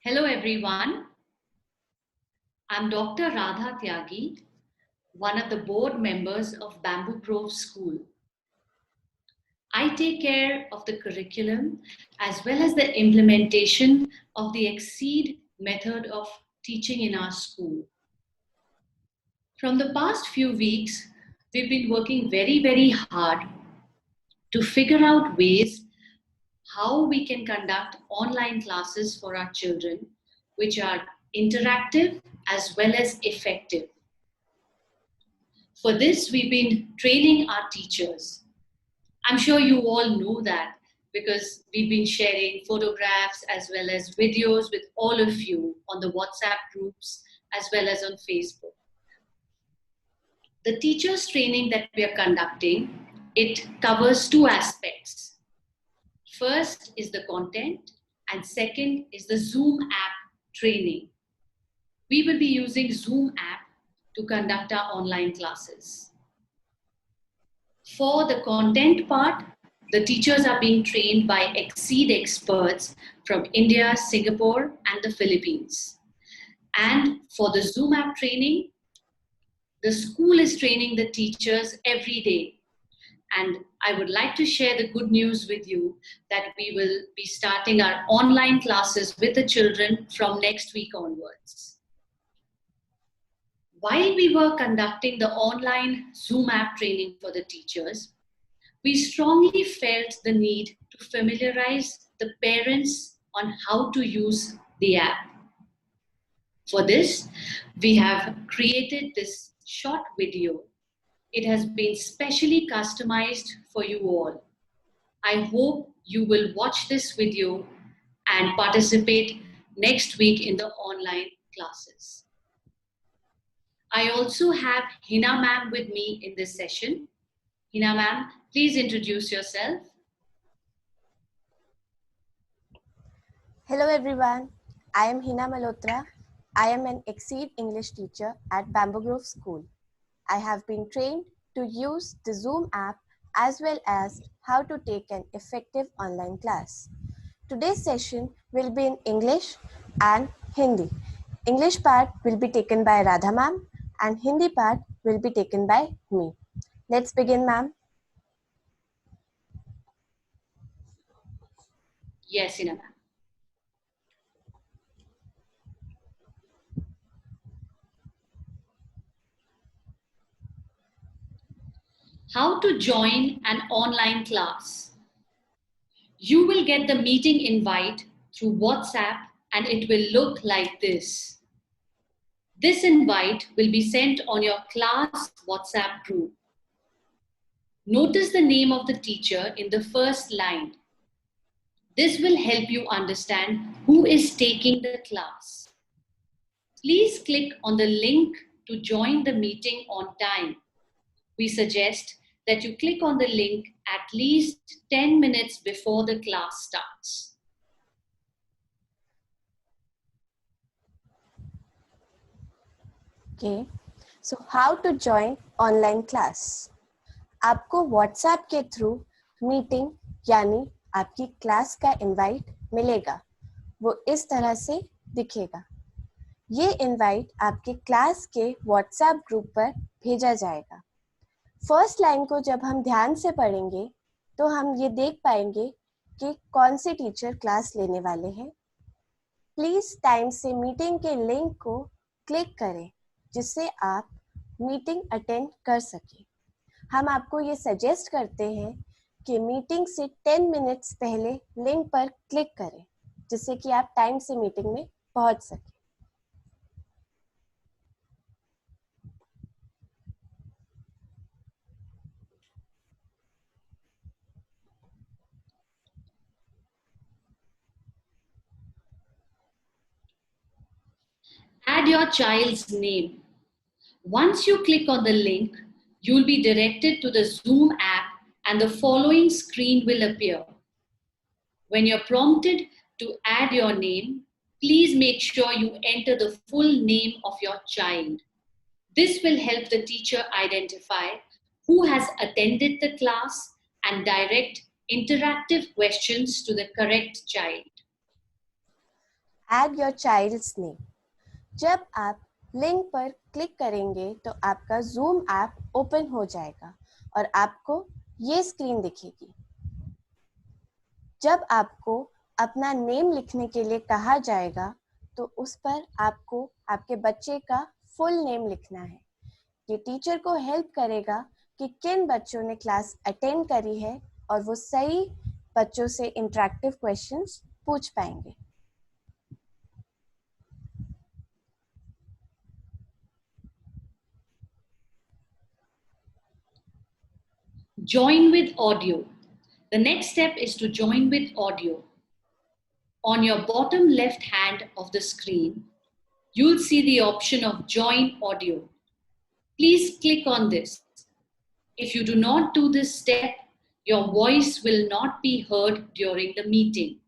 Hello everyone, I'm Dr. Radha Tyagi, one of the board members of Bamboo Grove School. I take care of the curriculum as well as the implementation of the Exceed method of teaching in our school. From the past few weeks, we've been working very hard to figure out ways how we can conduct online classes for our children, which are interactive as well as effective. For this, we've been training our teachers. I'm sure you all know that because we've been sharing photographs as well as videos with all of you on the WhatsApp groups as well as on Facebook. The teachers training that we are conducting, it covers two aspects. First is the content and second is the Zoom app training. We will be using Zoom app to conduct our online classes. For the content part, the teachers are being trained by Exceed experts from India, Singapore, and the Philippines. And for the Zoom app training, the school is training the teachers every day. And I would like to share the good news with you that we will be starting our online classes with the children from next week onwards. While we were conducting the online Zoom app training for the teachers, we strongly felt the need to familiarize the parents on how to use the app. For this, we have created this short video. It has been specially customized for you all. I hope you will watch this video and participate next week in the online classes. I also have Hina ma'am with me in this session. Hina ma'am, please introduce yourself. Hello everyone, I am Hina Malhotra. I am an Exceed English teacher at Bamboo Grove School. I have been trained to use the Zoom app as well as how to take an effective online class. Today's session will be in English and Hindi. English part will be taken by Radha ma'am and Hindi part will be taken by me. Let's begin, ma'am. Yes, Hina ma'am. How to join an online class. You will get the meeting invite through WhatsApp and it will look like this. This invite will be sent on your class WhatsApp group. Notice the name of the teacher in the first line. This will help you understand who is taking the class. Please click on the link to join the meeting on time. We suggest that you click on the link at least 10 minutes before the class starts. Okay, so how to join online class? आपको WhatsApp के through meeting यानी आपकी class का invite मिलेगा. वो इस तरह से दिखेगा. ये इनवाइट आपके क्लास के WhatsApp ग्रुप पर भेजा जाएगा. फर्स्ट लाइन को जब हम ध्यान से पढ़ेंगे तो हम ये देख पाएंगे कि कौन से टीचर क्लास लेने वाले हैं. प्लीज टाइम से मीटिंग के लिंक को क्लिक करें जिससे आप मीटिंग अटेंड कर सकें. हम आपको ये सजेस्ट करते हैं कि मीटिंग से 10 मिनट्स पहले लिंक पर क्लिक करें जिससे कि आप टाइम से मीटिंग में पहुंच सकें. Add your child's name. Once you click on the link, you'll be directed to the Zoom app and the following screen will appear. When you're prompted to add your name, please make sure you enter the full name of your child. This will help the teacher identify who has attended the class and direct interactive questions to the correct child. Add your child's name. जब आप link पर click करेंगे तो आपका Zoom app open हो जाएगा और आपको ये स्क्रीन दिखेगी। जब आपको अपना नेम लिखने के लिए कहा जाएगा तो उस पर आपको आपके बच्चे का फुल नेम लिखना है। ये टीचर को हेल्प करेगा कि किन बच्चों ने क्लास अटेंड करी है और वो सही बच्चों से इंटरैक्टिव क्वेश्चंस पूछ पाएंगे। Join with audio. The next step is to join with audio. On your bottom left hand of the screen, you'll see the option of Join Audio. Please click on this. If you do not do this step, your voice will not be heard during the meeting.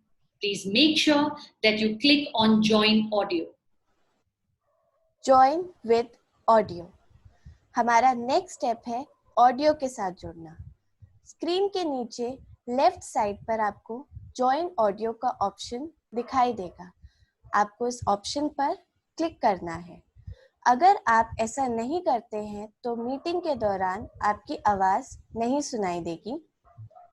Please make sure that you click on Join Audio. Join with audio. हमारा next step है audio के साथ जुड़ना। Screen के नीचे left side पर आपको join audio का ऑप्शन दिखाई देगा। आपको इस ऑप्शन पर क्लिक करना है। अगर आप ऐसा नहीं करते हैं तो मीटिंग के दौरान आपकी आवाज़ नहीं सुनाई देगी।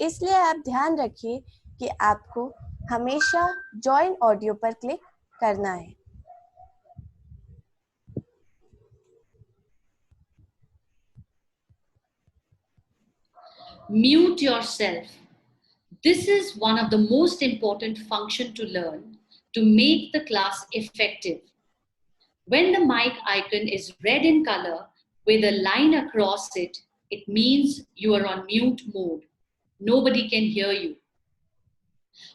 इसलिए आप ध्यान रखिए कि आपको हमेशा जॉइन ऑडियो पर क्लिक करना है। Mute yourself. This is one of the most important functions to learn to make the class effective. When the mic icon is red in color with a line across it, it means you are on mute mode. Nobody can hear you.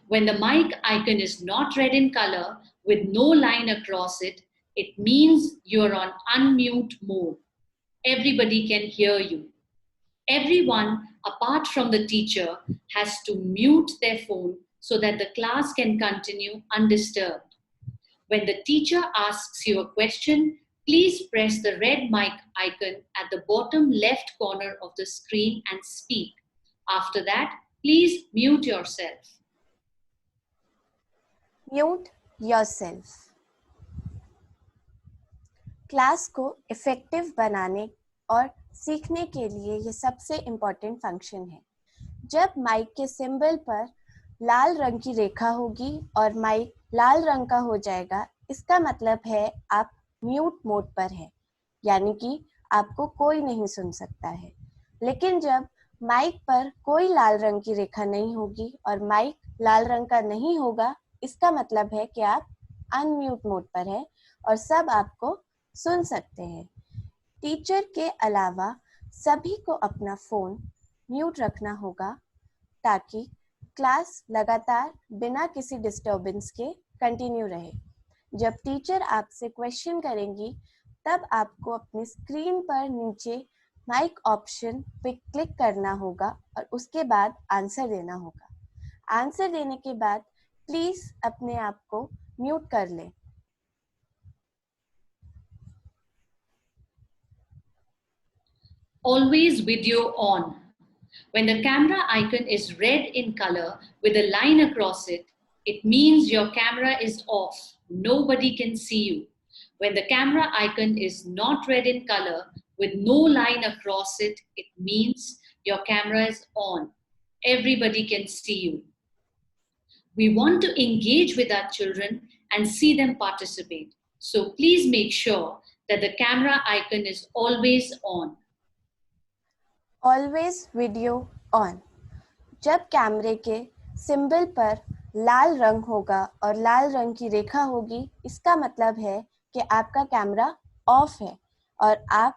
When the mic icon is not red in color with no line across it, it means you are on unmute mode. Everybody can hear you. Everyone, apart from the teacher, has to mute their phone so that the class can continue undisturbed. When the teacher asks you a question, please press the red mic icon at the bottom left corner of the screen and speak. After that, please mute yourself. Mute yourself. Class को effective बनाने और सीखने के लिए ये सबसे important function है। जब माइक के सिंबल पर लाल रंग की रेखा होगी और माइक लाल रंग का हो जाएगा, इसका मतलब है आप म्यूट मोड पर हैं, यानी कि आपको कोई नहीं सुन सकता है। लेकिन जब माइक पर कोई लाल रंग की रेखा नहीं होगी और माइक लाल रंग का नहीं होगा, इसका मतलब है कि आप अनम्यूट मोड पर हैं और सब आपको सुन सकते हैं। टीचर के अलावा सभी को अपना फ़ोन म्यूट रखना होगा ताकि क्लास लगातार बिना किसी डिस्टर्बेंस के कंटिन्यू रहे। जब टीचर आपसे क्वेश्चन करेंगी तब आपको अपनी स्क्रीन पर नीचे माइक ऑप्शन पे क्लिक करना होगा और उसके बाद आंसर देना होगा। आंसर देने के बाद प्लीज़ अपने आप को म्यूट कर लें। Always video on. When the camera icon is red in color with a line across it, it means your camera is off. Nobody can see you. When the camera icon is not red in color with no line across it, it means your camera is on. Everybody can see you. We want to engage with our children and see them participate. So please make sure that the camera icon is always on. Always video on. जब कैमरे के symbol पर लाल रंग होगा और लाल रंग की रेखा होगी, इसका मतलब है कि आपका कैमरा ऑफ है और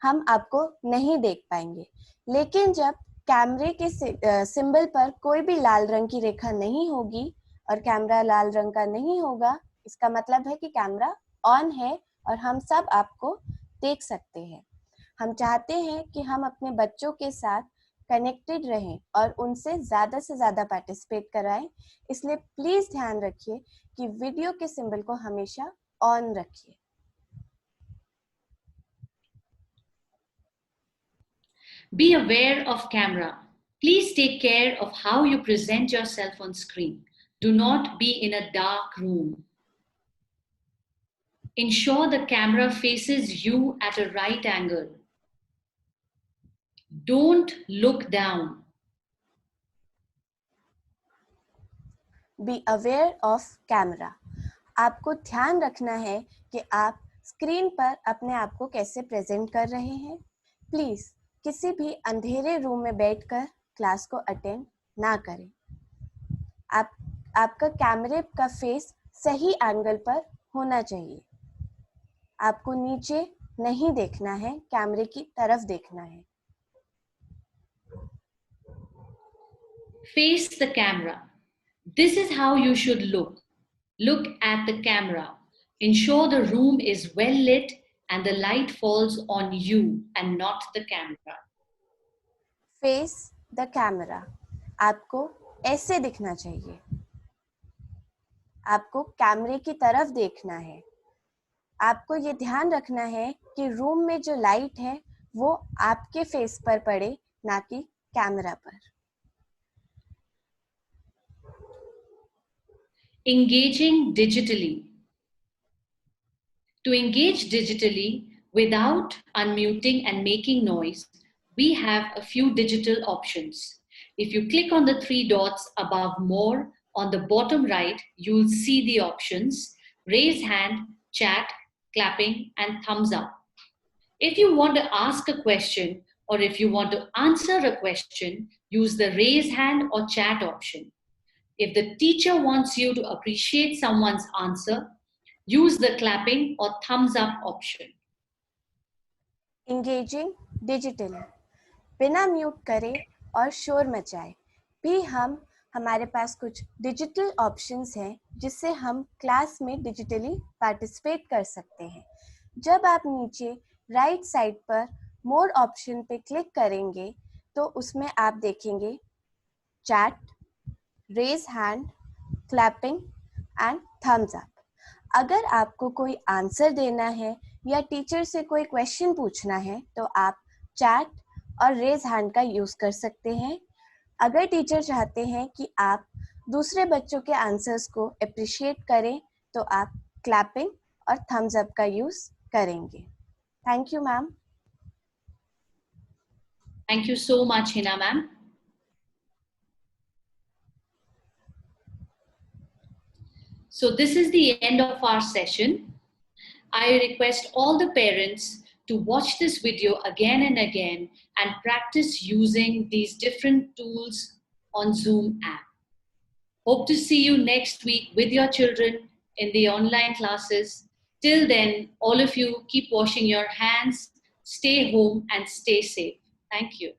हम आपको नहीं देख पाएंगे। लेकिन जब कैमरे के सिंबल पर कोई भी लाल रंग की रेखा नहीं होगी और कैमरा लाल रंग का नहीं होगा, इसका मतलब है कि कैमरा ऑन है और हम सब आपको देख सकते हैं। हम चाहते हैं कि हम अपने बच्चों के साथ कनेक्टेड रहें और उनसे ज़्यादा से ज़्यादा पार्टिसिपेट कराएं, इसलिए प्लीज़ ध्यान रखिए कि वीडियो के सिंबल को हमेशा ऑन रखिए। Be aware of camera. Please take care of how you present yourself on screen. Do not be in a dark room. Ensure the camera faces you at a right angle. Don't look down. Be aware of camera. आपको ध्यान रखना है कि आप screen पर अपने आप को कैसे प्रेजेंट कर रहे हैं. प्लीज किसी भी अंधेरे रूम में बैठकर क्लास को अटेंड ना करें. आपका कैमरे का फेस सही एंगल पर होना चाहिए. आपको नीचे नहीं देखना है, कैमरे की तरफ देखना है. Face the camera. This is how you should look. Look at the camera. Ensure the room is well lit and the light falls on you and not the camera. Face the camera. आपको ऐसे दिखना चाहिए. आपको कैमरे की तरफ देखना है. आपको ये ध्यान रखना है कि रूम में जो लाइट है वो आपके फेस पर पड़े, ना कि कैमरा पर. Engaging digitally. To engage digitally without unmuting and making noise, we have a few digital options. If you click on the three dots above more on the bottom right, you'll see the options: raise hand, chat, clapping, and thumbs up. If you want to ask a question or if you want to answer a question, use the raise hand or chat option. If the teacher wants you to appreciate someone's answer, use the clapping or thumbs up option. Engaging digitally. बिना mute करे और शोर मचाए भी हमारे पास कुछ digital options हैं जिससे हम क्लास में डिजिटली पार्टिसिपेट कर सकते हैं. जब आप नीचे राइट साइड पर मोर ऑप्शन पे क्लिक करेंगे तो उसमें आप देखेंगे chat, raise hand, clapping and thumbs up. अगर आपको कोई आंसर देना है या टीचर से कोई क्वेश्चन पूछना है तो आप चैट और रेज हैंड का यूज़ कर सकते हैं. अगर टीचर चाहते हैं कि आप दूसरे बच्चों के आंसर्स को अप्रिशिएट करें तो आप क्लैपिंग और थम्स अप का यूज़ करेंगे. Thank you ma'am. Thank you so much, Hina ma'am. So this is the end of our session. I request all the parents to watch this video again and again and practice using these different tools on Zoom app. Hope to see you next week with your children in the online classes. Till then, all of you keep washing your hands, stay home and stay safe. Thank you.